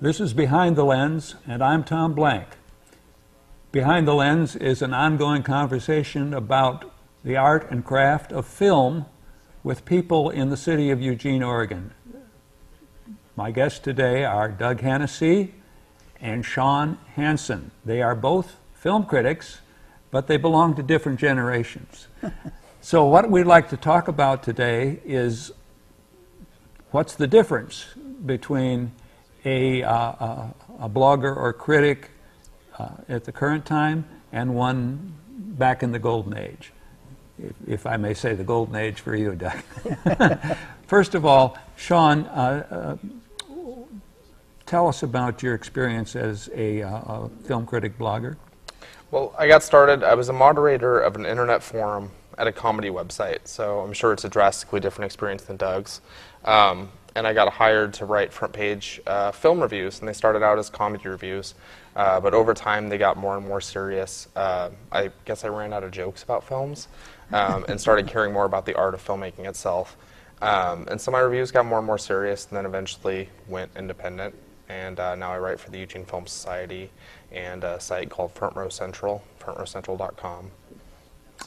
This is Behind the Lens, and I'm Tom Blank. Behind the Lens is an ongoing conversation about the art and craft of film with people in the city of Eugene, Oregon. My guests today are Doug Hennessy and Sean Hanson. They are both film critics, but they belong to different generations. So what we'd like to talk about today is what's the difference between a blogger or critic at the current time and one back in the golden age, if I may say the golden age for you, Doug. First of all, Sean, tell us about your experience as a film critic blogger. Well, I got started, I was a moderator of an internet forum at a comedy website, so I'm sure it's a drastically different experience than Doug's. And I got hired to write front page film reviews, and they started out as comedy reviews, but over time they got more and more serious. I guess I ran out of jokes about films and started caring more about the art of filmmaking itself. And so my reviews got more and more serious, and then eventually went independent, and now I write for the Eugene Film Society and a site called Front Row Central, frontrowcentral.com.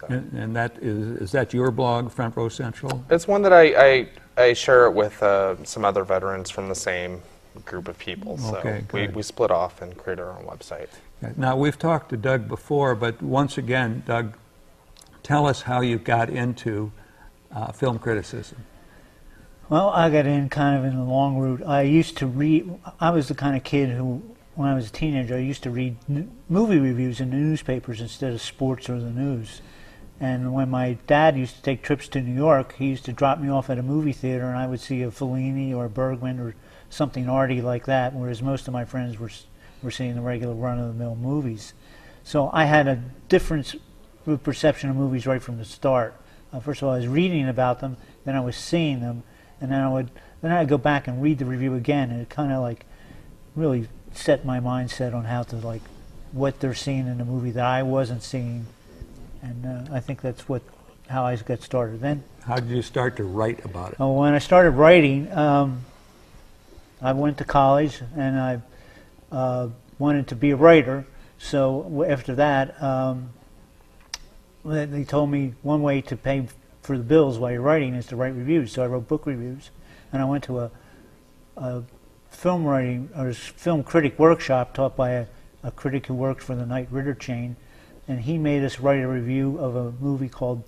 So. And that is that your blog, Front Row Central? It's one that I share it with some other veterans from the same group of people. Okay, so we split off and created our own website. Now, we've talked to Doug before, but once again, Doug, tell us how you got into film criticism. Well, I got in kind of in the long route. I used to read, I was the kind of kid who, when I was a teenager, I used to read movie reviews in the newspapers instead of sports or the news. And when my dad used to take trips to New York, he used to drop me off at a movie theater, and I would see a Fellini or a Bergman or something arty like that, whereas most of my friends were seeing the regular run-of-the-mill movies. So I had a different perception of movies right from the start. First of all, I was reading about them, then I was seeing them, and then I'd go back and read the review again, and it kind of like really set my mindset on how to like what they're seeing in the movie that I wasn't seeing. And I think that's how I got started. Then, how did you start to write about it? Oh, when I started writing, I went to college and I wanted to be a writer. So after that, they told me one way to pay for the bills while you're writing is to write reviews. So I wrote book reviews, and I went to a film writing or film critic workshop taught by a critic who worked for the Knight Ridder chain. And he made us write a review of a movie called,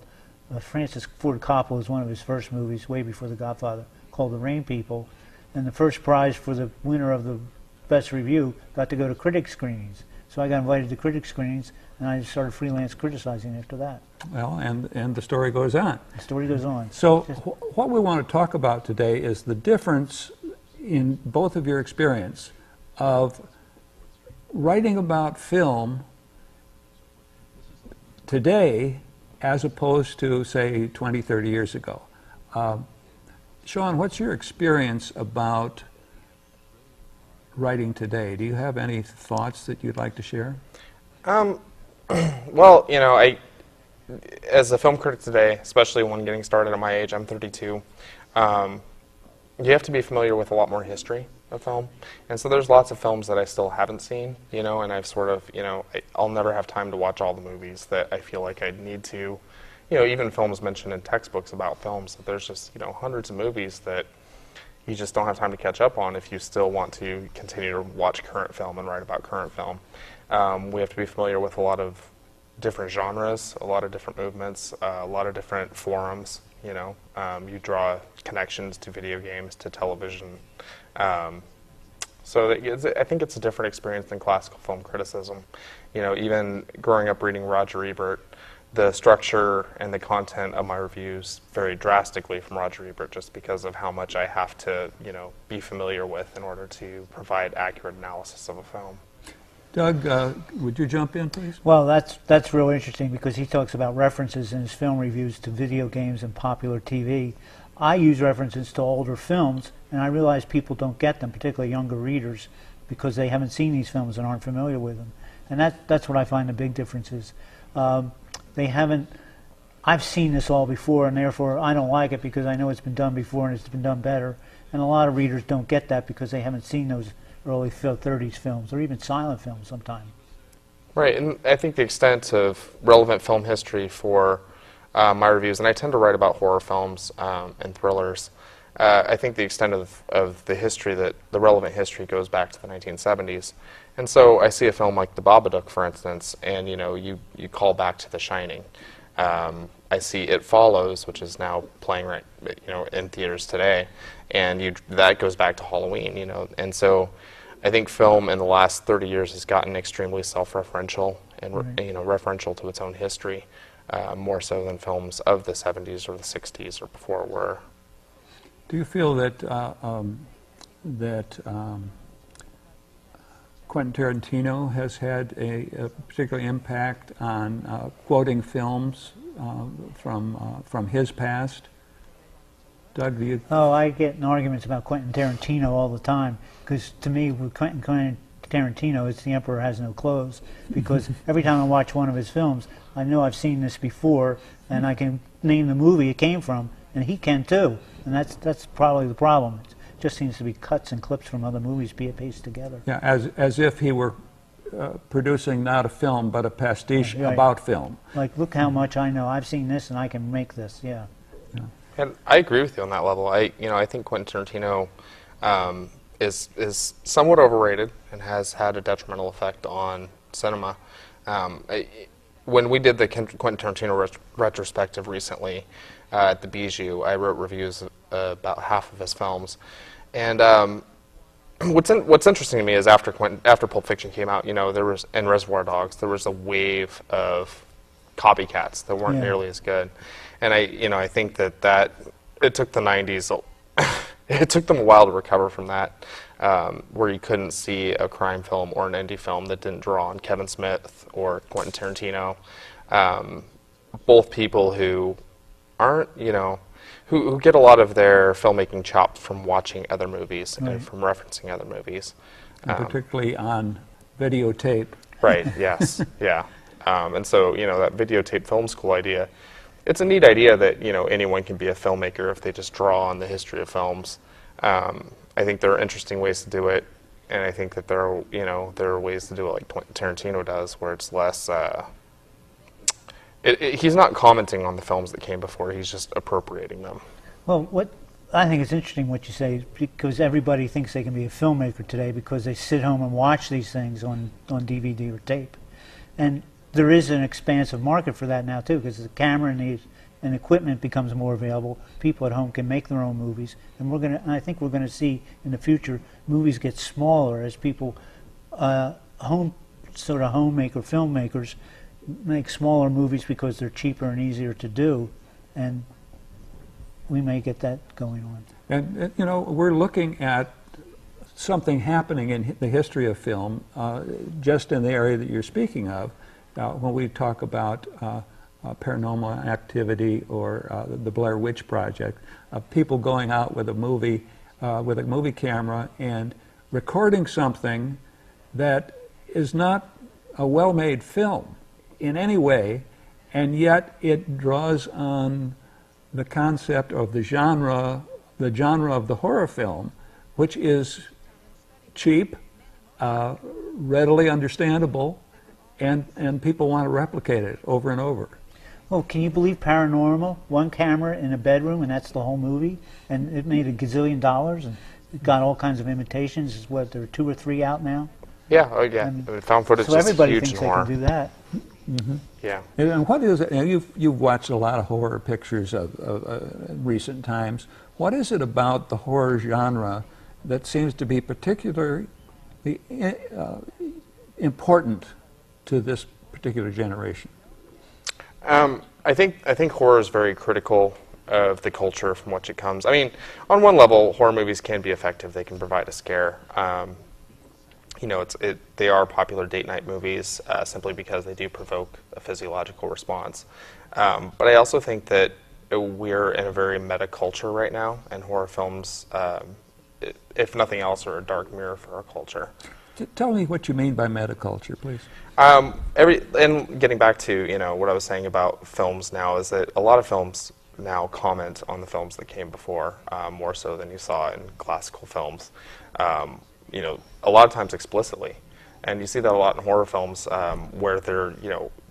Francis Ford Coppola was one of his first movies, way before The Godfather, called The Rain People. And the first prize for the winner of the best review got to go to critic screenings. So I got invited to critic screenings, and I started freelance criticizing after that. Well, and the story goes on. The story goes on. So what we want to talk about today is the difference in both of your experience of writing about film today as opposed to, say, 20, 30 years ago. Sean, what's your experience about writing today? Do you have any thoughts that you'd like to share? Well, you know, as a film critic today, especially one getting started at my age, I'm 32, you have to be familiar with a lot more history of film. And so there's lots of films that I still haven't seen, you know, and I've sort of, you know, I'll never have time to watch all the movies that I feel like I need to, you know, even films mentioned in textbooks about films, that there's just, you know, hundreds of movies that you just don't have time to catch up on if you still want to continue to watch current film and write about current film. We have to be familiar with a lot of different genres, a lot of different movements, a lot of different forums, you know. You draw connections to video games, to television. So I think it's a different experience than classical film criticism. You know, even growing up reading Roger Ebert, the structure and the content of my reviews vary drastically from Roger Ebert just because of how much I have to, you know, be familiar with in order to provide accurate analysis of a film. Doug, would you jump in, please? Well, that's real interesting because he talks about references in his film reviews to video games and popular TV. I use references to older films, and I realize people don't get them, particularly younger readers, because they haven't seen these films and aren't familiar with them. And that's what I find the big difference is. They haven't, I've seen this all before, and therefore I don't like it because I know it's been done before and it's been done better. And a lot of readers don't get that because they haven't seen those early 30s films, or even silent films sometimes. Right, and I think the extent of relevant film history for my reviews, and I tend to write about horror films and thrillers, I think the extent of the history, the relevant history, goes back to the 1970s. And so I see a film like The Babadook, for instance, and you call back to The Shining. I see It Follows, which is now playing in theaters today, and that goes back to Halloween. And so I think film in the last 30 years has gotten extremely self-referential and referential to its own history, more so than films of the 70s or the 60s or before were. Do you feel that Quentin Tarantino has had a particular impact on quoting films from his past? Doug, do you? Oh, I get in arguments about Quentin Tarantino all the time, because to me, with Quentin Tarantino, it's The Emperor Has No Clothes, because every time I watch one of his films, I know I've seen this before, and I can name the movie it came from, and he can too, and that's probably the problem. It just seems to be cuts and clips from other movies being pasted together. Yeah, as if he were producing not a film but a pastiche about film. Like, look how much I know. I've seen this, and I can make this. Yeah. And I agree with you on that level. I think Quentin Tarantino is somewhat overrated and has had a detrimental effect on cinema. When we did the Quentin Tarantino retrospective recently at the Bijou, I wrote reviews about half of his films, and what's interesting to me is after Pulp Fiction came out, there was, and Reservoir Dogs, there was a wave of copycats that weren't nearly as good. And I think that it took the 90s, it took them a while to recover from that, where you couldn't see a crime film or an indie film that didn't draw on Kevin Smith or Quentin Tarantino, both people who aren't, who get a lot of their filmmaking chops from watching other movies and from referencing other movies. And particularly on videotape. Right, yes, yeah. And so, that videotape film school idea, it's a neat idea that, anyone can be a filmmaker if they just draw on the history of films. I think there are interesting ways to do it, and I think that there are ways to do it like Tarantino does, where it's less, he's not commenting on the films that came before, he's just appropriating them. Well, what I think it's interesting what you say, because everybody thinks they can be a filmmaker today because they sit home and watch these things on DVD or tape. And there is an expansive market for that now too, because the camera and equipment becomes more available. People at home can make their own movies, and I think we're gonna see in the future movies get smaller as people, homemaker filmmakers, make smaller movies because they're cheaper and easier to do, and we may get that going on. And we're looking at something happening in the history of film, just in the area that you're speaking of. When we talk about paranormal activity or the Blair Witch Project, people going out with a movie camera and recording something that is not a well-made film in any way, and yet it draws on the concept of the genre of the horror film, which is cheap, readily understandable, and people want to replicate it over and over. Well, can you believe Paranormal? One camera in a bedroom, and that's the whole movie, and it made $1 gazillion, and it got all kinds of imitations. What, there are 2 or 3 out now? Yeah, found footage is so everybody huge thinks in horror. they can do that. Mm-hmm. Yeah. And what is it? You've watched a lot of horror pictures of recent times. What is it about the horror genre that seems to be particularly important to this particular generation? I think horror is very critical of the culture from which it comes. I mean, on one level, horror movies can be effective. They can provide a scare. They are popular date night movies simply because they do provoke a physiological response. But I also think that we're in a very meta culture right now, and horror films, if nothing else, are a dark mirror for our culture. Tell me what you mean by metaculture, please. And getting back to what I was saying about films now is that a lot of films now comment on the films that came before, more so than you saw in classical films. a lot of times explicitly. And you see that a lot in horror films, where they're,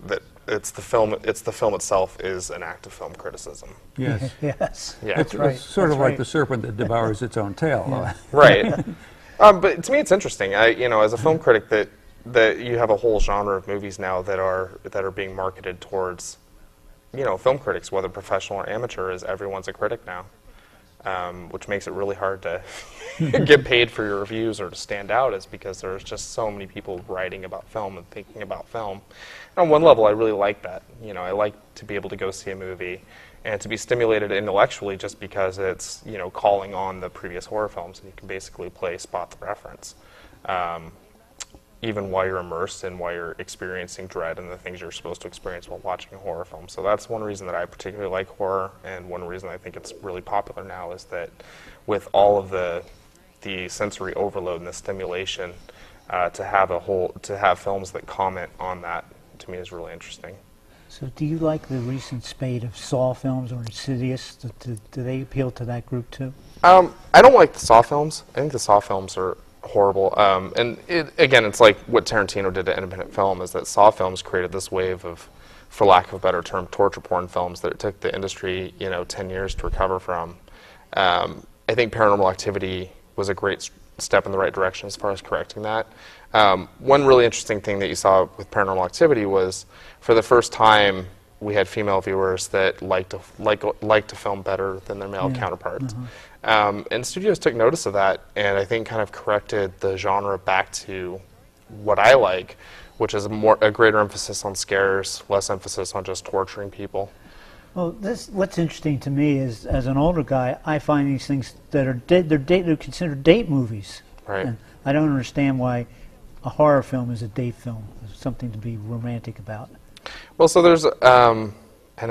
that it's the film itself is an act of film criticism. Yes. Yes. Yeah. It's, right. it's sort of That's like right. the serpent that devours its own tail. Yeah. Right. But to me, it's interesting. As a film critic, that you have a whole genre of movies now that are being marketed towards, film critics, whether professional or amateur, is everyone's a critic now, which makes it really hard to get paid for your reviews or to stand out, is because there's just so many people writing about film and thinking about film. And on one level, I really like that. I like to be able to go see a movie and to be stimulated intellectually just because it's, calling on the previous horror films, and you can basically spot the reference. Even while you're immersed and while you're experiencing dread and the things you're supposed to experience while watching a horror film. So that's one reason that I particularly like horror, and one reason I think it's really popular now is that with all of the sensory overload and the stimulation, to have films that comment on that, to me, is really interesting. So do you like the recent spate of Saw films or Insidious? Do they appeal to that group too? I don't like the Saw films. I think the Saw films are horrible. And it's like what Tarantino did to independent film, is that Saw films created this wave of, for lack of a better term, torture porn films that it took the industry, 10 years to recover from. I think Paranormal Activity was a great step in the right direction as far as correcting that. One really interesting thing that you saw with Paranormal Activity was, for the first time, we had female viewers that liked to film better than their male counterparts. And studios took notice of that, and I think kind of corrected the genre back to what I like, which is a greater emphasis on scares, less emphasis on just torturing people. Well, what's interesting to me is, as an older guy, I find these things that are they're considered date movies. Right. And I don't understand why a horror film is a date film. There's something to be romantic about. Well, so there's, and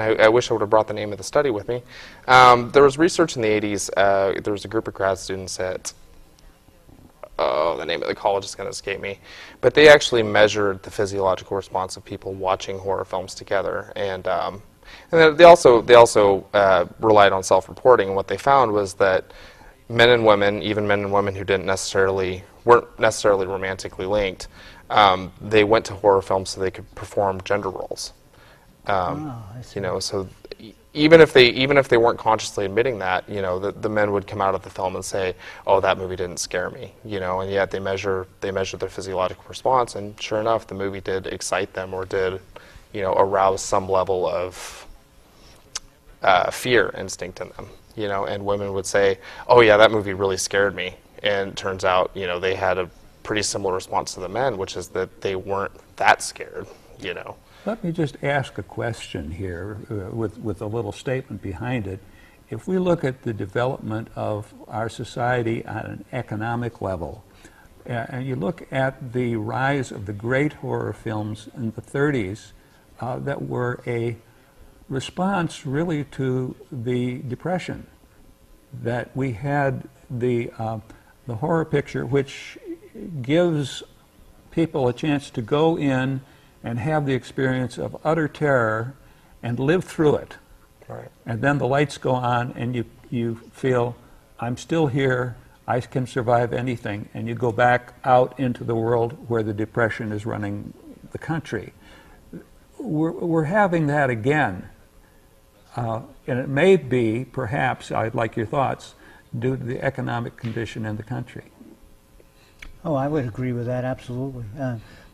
I wish I would have brought the name of the study with me. There was research in the 80s. There was a group of grad students at, the name of the college is going to escape me, but they actually measured the physiological response of people watching horror films together, and they also relied on self-reporting. And what they found was that men and women, even men and women who weren't necessarily romantically linked, they went to horror films so they could perform gender roles. I see. So even if they weren't consciously admitting that, the men would come out of the film and say, "Oh, that movie didn't scare me," and yet they measure their physiological response, and sure enough, the movie did excite them or did, arouse some level of fear instinct in them. And women would say, "Oh yeah, that movie really scared me," and it turns out, they had a pretty similar response to the men, which is that they weren't that scared. Let me just ask a question here with a little statement behind it. If we look at the development of our society on an economic level, and you look at the rise of the great horror films in the 30s that were a response really to the Depression, that we had the horror picture, which gives people a chance to go in and have the experience of utter terror and live through it. Right. And then the lights go on and you feel, I'm still here, I can survive anything, and you go back out into the world where the Depression is running the country. We're having that again. And it may be, perhaps, I'd like your thoughts, due to the economic condition in the country. Oh, I would agree with that, absolutely.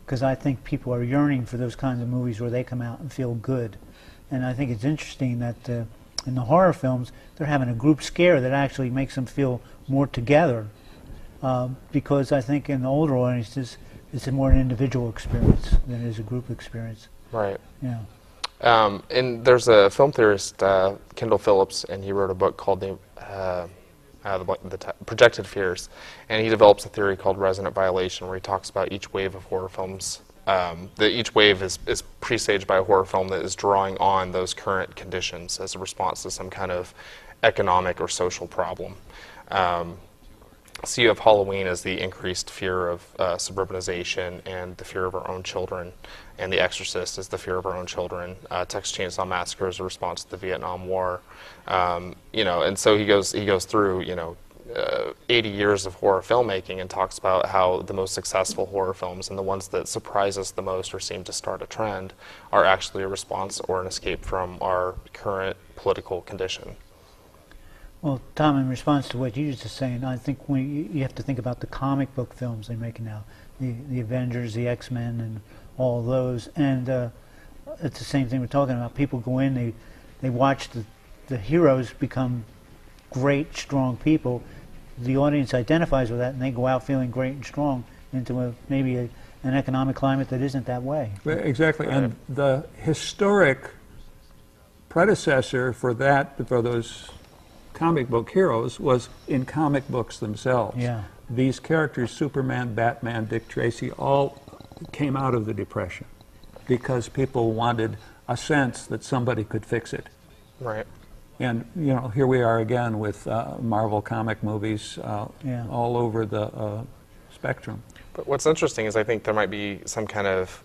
Because I think people are yearning for those kinds of movies where they come out and feel good. And I think it's interesting that in the horror films, they're having a group scare that actually makes them feel more together. Because I think in the older audiences, it's more an individual experience than it is a group experience. Right. Yeah. And there's a film theorist, Kendall Phillips, and he wrote a book called the Projected Fears, and he develops a theory called resonant violation, where he talks about each wave of horror films. That each wave is presaged by a horror film that is drawing on those current conditions as a response to some kind of economic or social problem. So you have Halloween as the increased fear of suburbanization and the fear of our own children, and The Exorcist is the fear of our own children. Texas Chainsaw Massacre is a response to the Vietnam War, and so he goes through, 80 years of horror filmmaking and talks about how the most successful horror films and the ones that surprise us the most or seem to start a trend are actually a response or an escape from our current political condition. Well, Tom, in response to what you were just saying, I think you have to think about the comic book films they're making now, the Avengers, the X-Men, and all of those. And it's the same thing we're talking about. People go in, they watch the heroes become great, strong people. The audience identifies with that, and they go out feeling great and strong into maybe an economic climate that isn't that way. Exactly, and the historic predecessor for those comic book heroes was in comic books themselves. Yeah. These characters, Superman, Batman, Dick Tracy, all came out of the Depression because people wanted a sense that somebody could fix it. Right. And, here we are again with Marvel comic movies all over the spectrum. But what's interesting is I think there might be some kind of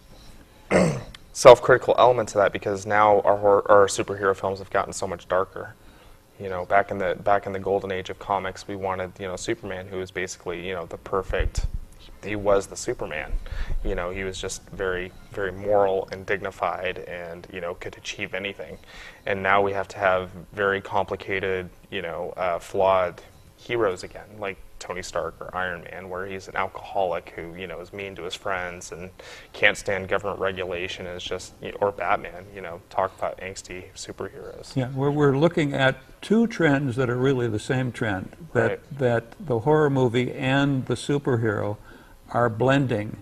self-critical element to that, because now our superhero films have gotten so much darker. Back in the golden age of comics, we wanted, Superman, who was basically, the perfect. He was the Superman. He was just very, very moral and dignified, and could achieve anything. And now we have to have very complicated, flawed heroes again, like Tony Stark or Iron Man, where he's an alcoholic who is mean to his friends and can't stand government regulation. And is just or Batman. Talk about angsty superheroes. Yeah, we're looking at two trends that are really the same trend. That the horror movie and the superhero are blending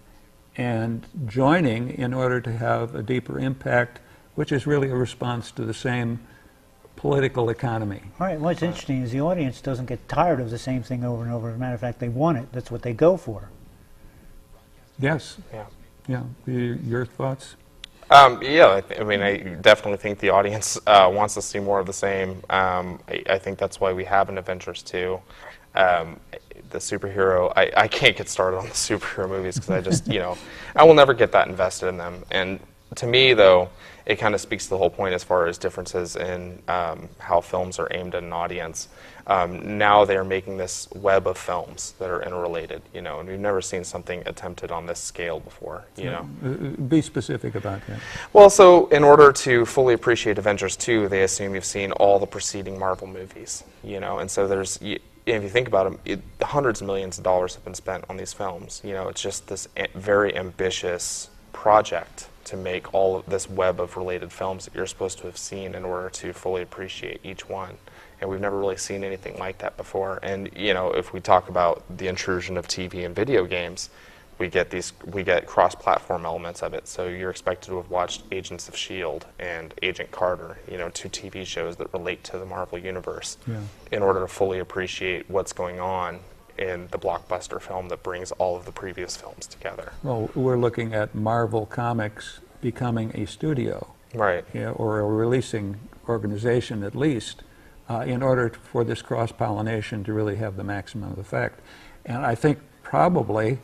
and joining in order to have a deeper impact, which is really a response to the same political economy. All right, what's interesting is the audience doesn't get tired of the same thing over and over. As a matter of fact, they want it. That's what they go for. Yes. Yeah. Your thoughts? I definitely think the audience wants to see more of the same. I think that's why we have an Avengers 2. The superhero, I can't get started on the superhero movies because I just, I will never get that invested in them. And to me, though, it kind of speaks to the whole point as far as differences in how films are aimed at an audience. Now they're making this web of films that are interrelated, and we've never seen something attempted on this scale before, Be specific about that. Well, so in order to fully appreciate Avengers 2, they assume you've seen all the preceding Marvel movies, and so there's, if you think about them, hundreds of millions of dollars have been spent on these films. It's just this very ambitious project to make all of this web of related films that you're supposed to have seen in order to fully appreciate each one. And we've never really seen anything like that before. And if we talk about the intrusion of TV and video games, we get cross-platform elements of it. So you're expected to have watched Agents of S.H.I.E.L.D. and Agent Carter, two TV shows that relate to the Marvel Universe, in order to fully appreciate what's going on in the blockbuster film that brings all of the previous films together. Well, we're looking at Marvel Comics becoming a studio, right? Or a releasing organization at least, in order for this cross-pollination to really have the maximum effect. And I think probably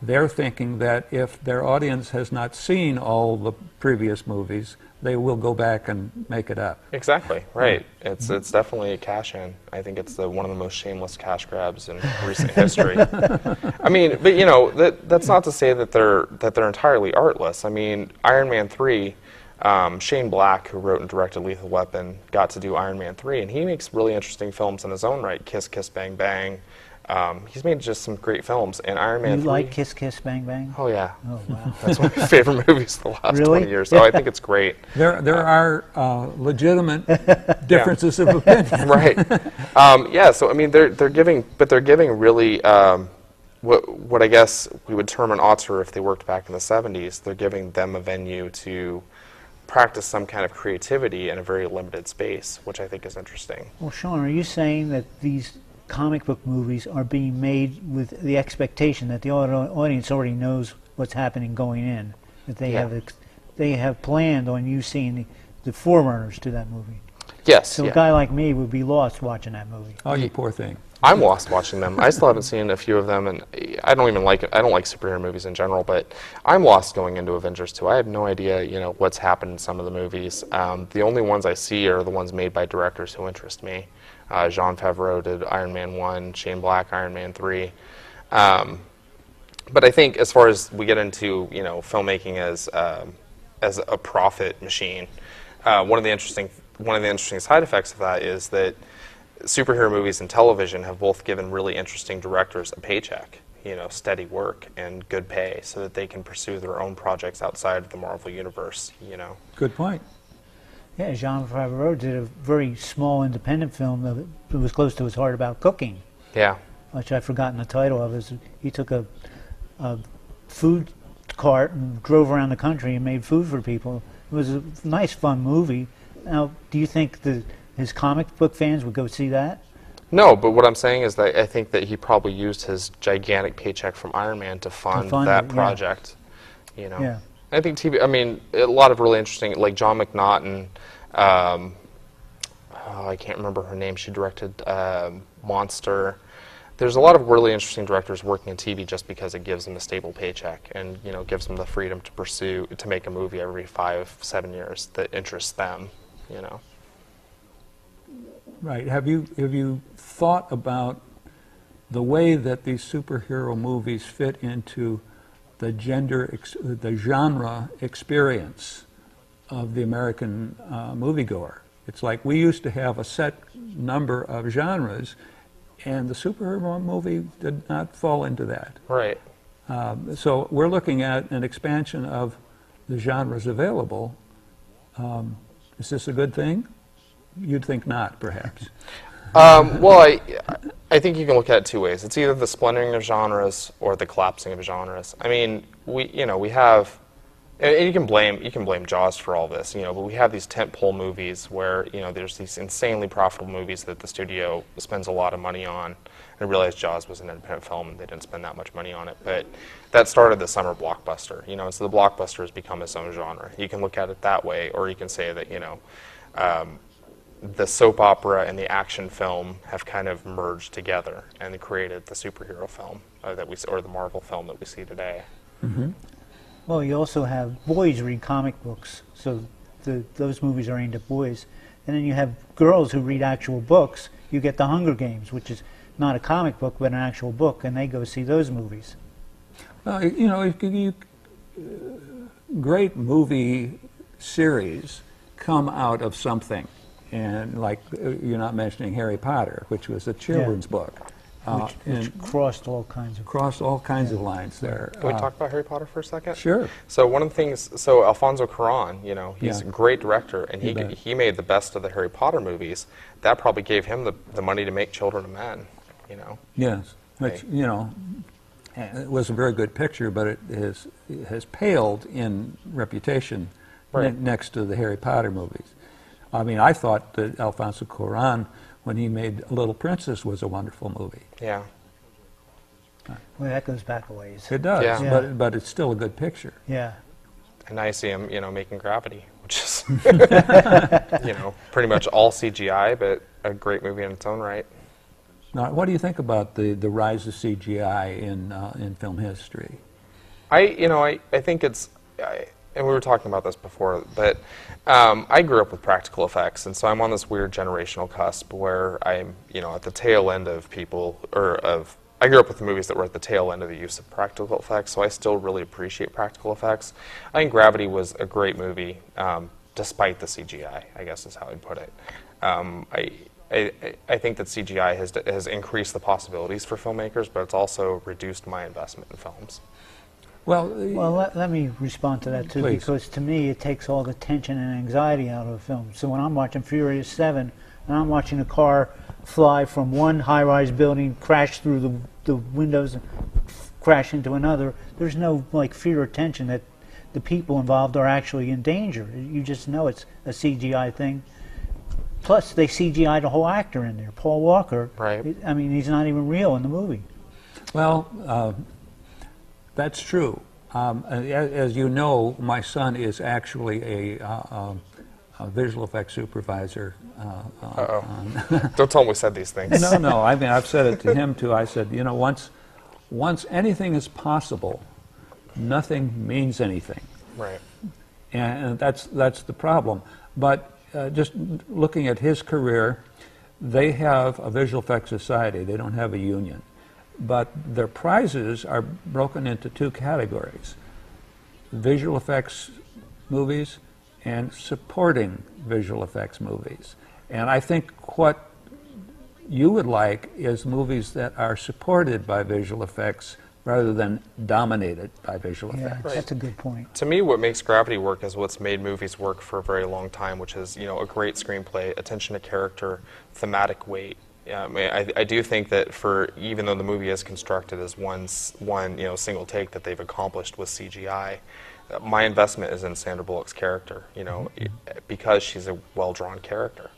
they're thinking that if their audience has not seen all the previous movies, they will go back and make it up. Exactly, right. It's definitely a cash in. I think it's one of the most shameless cash grabs in recent history. I mean, but that's not to say that they're entirely artless. I mean, Iron Man 3, Shane Black, who wrote and directed Lethal Weapon, got to do Iron Man 3, and he makes really interesting films in his own right. Kiss Kiss Bang Bang. He's made just some great films, and Iron Man 3... You like Kiss Kiss Bang Bang? Oh, yeah. Oh, wow. That's one of my favorite movies the last 20 years. So I think it's great. There are legitimate differences of opinion. Right. So I mean, they're giving really what I guess we would term an auteur if they worked back in the 70s. They're giving them a venue to practice some kind of creativity in a very limited space, which I think is interesting. Well, Sean, are you saying that these comic book movies are being made with the expectation that the audience already knows what's happening going in, that they have planned on you seeing the forerunners to that movie? Yes. So a guy like me would be lost watching that movie. Oh, you poor thing. I'm lost watching them. I still haven't seen a few of them, and I don't like superhero movies in general, but I'm lost going into Avengers 2. I have no idea, what's happened in some of the movies. The only ones I see are the ones made by directors who interest me. Jon Favreau did Iron Man 1, Shane Black, Iron Man 3. But I think as far as we get into, filmmaking as a profit machine, one of the interesting side effects of that is that superhero movies and television have both given really interesting directors a paycheck, steady work and good pay, so that they can pursue their own projects outside of the Marvel universe. Good point. Yeah, Jon Favreau did a very small independent film that was close to his heart about cooking. Yeah. Which I've forgotten the title of. He took a food cart and drove around the country and made food for people. It was a nice, fun movie. Now, do you think that his comic book fans would go see that? No, but what I'm saying is that I think that he probably used his gigantic paycheck from Iron Man to fund that project. Yeah. I think TV. I mean, a lot of really interesting, like John McNaughton. I can't remember her name. She directed Monster. There's a lot of really interesting directors working in TV just because it gives them a stable paycheck and gives them the freedom to make a movie every 5-7 years that interests them. Right. Have you thought about the way that these superhero movies fit into the the genre experience of the American moviegoer? It's like we used to have a set number of genres, and the superhero movie did not fall into that. Right. So we're looking at an expansion of the genres available. Is this a good thing? You'd think not, perhaps. Well, I think you can look at it two ways. It's either the splintering of genres or the collapsing of genres. I mean, we have, and you can blame Jaws for all this, but we have these tentpole movies where there's these insanely profitable movies that the studio spends a lot of money on. I realized Jaws was an independent film and they didn't spend that much money on it, but that started the summer blockbuster. So the blockbuster has become its own genre. You can look at it that way, or you can say that the soap opera and the action film have kind of merged together and created the superhero film or the Marvel film that we see today. Mm-hmm. Well, you also have boys read comic books, so those movies are aimed at boys. And then you have girls who read actual books. You get The Hunger Games, which is not a comic book, but an actual book, and they go see those movies. Great movie series come out of something. And like you're not mentioning Harry Potter, which was a children's book. Which crossed all kinds of lines there. Can we talk about Harry Potter for a second? Sure. So one of the things, Alfonso Cuarón, he's a great director, and he made the best of the Harry Potter movies. That probably gave him the money to make Children of Men, Yes, which, it was a very good picture, but it has paled in reputation next to the Harry Potter movies. I mean, I thought that Alfonso Cuarón, when he made Little Princess, was a wonderful movie. Yeah. Well, that goes back a ways. It does, Yeah. but it's still a good picture. Yeah. And I see him, making Gravity, which is, pretty much all CGI, but a great movie in its own right. Now, what do you think about the rise of CGI in film history? I think it's, and we were talking about this before, but I grew up with practical effects, and so I'm on this weird generational cusp where I'm, at the tail end of I grew up with the movies that were at the tail end of the use of practical effects, so I still really appreciate practical effects. I think Gravity was a great movie, despite the CGI, I guess is how I'd put it. I think that CGI has increased the possibilities for filmmakers, but it's also reduced my investment in films. Well, let me respond to that too, Please. because to me it takes all the tension and anxiety out of a film. So when I'm watching Furious 7 and I'm watching a car fly from one high-rise building, crash through the windows, and crash into another, there's no fear or tension that the people involved are actually in danger. You just know it's a CGI thing. Plus, they CGI'd a whole actor in there, Paul Walker. Right. I mean, he's not even real in the movie. Well, that's true. As you know, my son is actually a visual effects supervisor. Don't tell him we said these things. No. I mean, I've said it to him too. I said, once anything is possible, nothing means anything. Right. And that's the problem. But just looking at his career, They have a visual effects society. They don't have a union. But their prizes are broken into two categories: visual effects movies and supporting visual effects movies. And I think what you would like is movies that are supported by visual effects rather than dominated by visual effects. Yeah, that's a good point. To me, what makes Gravity work is what's made movies work for a very long time, which is, a great screenplay, attention to character, thematic weight. Yeah, I mean, I do think that even though the movie is constructed as one single take that they've accomplished with CGI, my investment is in Sandra Bullock's character, because she's a well-drawn character.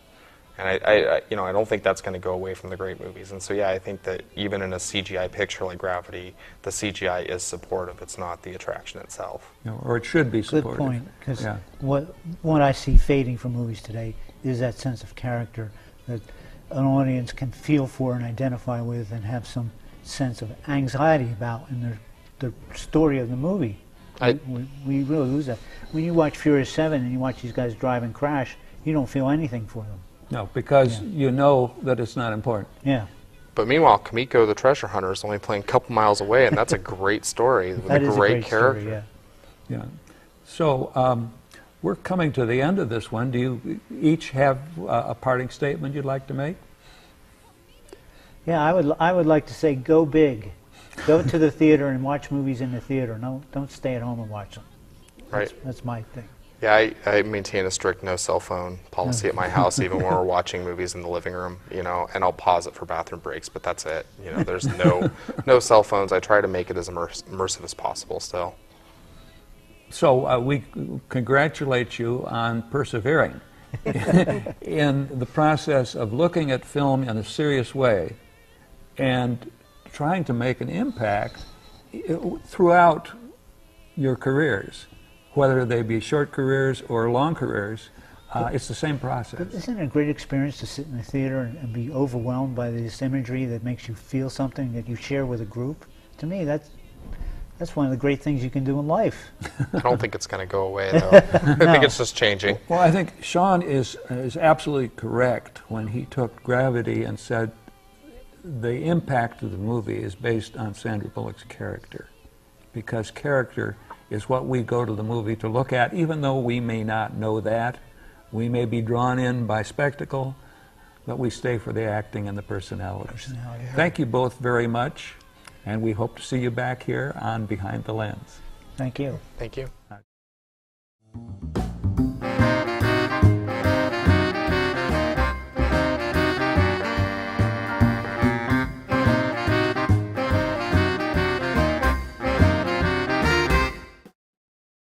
And I don't think that's going to go away from the great movies. And so, yeah, I think that even in a CGI picture like Gravity, the CGI is supportive. It's not the attraction itself. Or it should be supportive. Good point, because what I see fading from movies today is that sense of character that an audience can feel for and identify with and have some sense of anxiety about in the story of the movie. We really lose that. When you watch Furious 7 and you watch these guys drive and crash, you don't feel anything for them. No, because you know that it's not important. Yeah. But meanwhile, Kamiko the treasure hunter is only playing a couple miles away, and that's a great story with That a is great character. Story, Yeah. So we're coming to the end of this one. Do you each have a parting statement you'd like to make? Yeah, I would like to say go big. Go to the theater and watch movies in the theater. No, don't stay at home and watch them. Right. That's my thing. Yeah, I maintain a strict no cell phone policy at my house, even when we're watching movies in the living room, and I'll pause it for bathroom breaks, but that's it. There's no cell phones. I try to make it as immersive as possible still. So we congratulate you on persevering in the process of looking at film in a serious way and trying to make an impact throughout your careers. Whether they be short careers or long careers, it's the same process. But isn't it a great experience to sit in the theater and be overwhelmed by this imagery that makes you feel something that you share with a group? To me, that's one of the great things you can do in life. I don't think it's going to go away, though. I think it's just changing. Well, I think Sean is absolutely correct when he took Gravity and said the impact of the movie is based on Sandra Bullock's character, because character is what we go to the movie to look at, even though we may not know that. We may be drawn in by spectacle, but we stay for the acting and the personalities. Thank you both very much, and we hope to see you back here on Behind the Lens. Thank you. Thank you.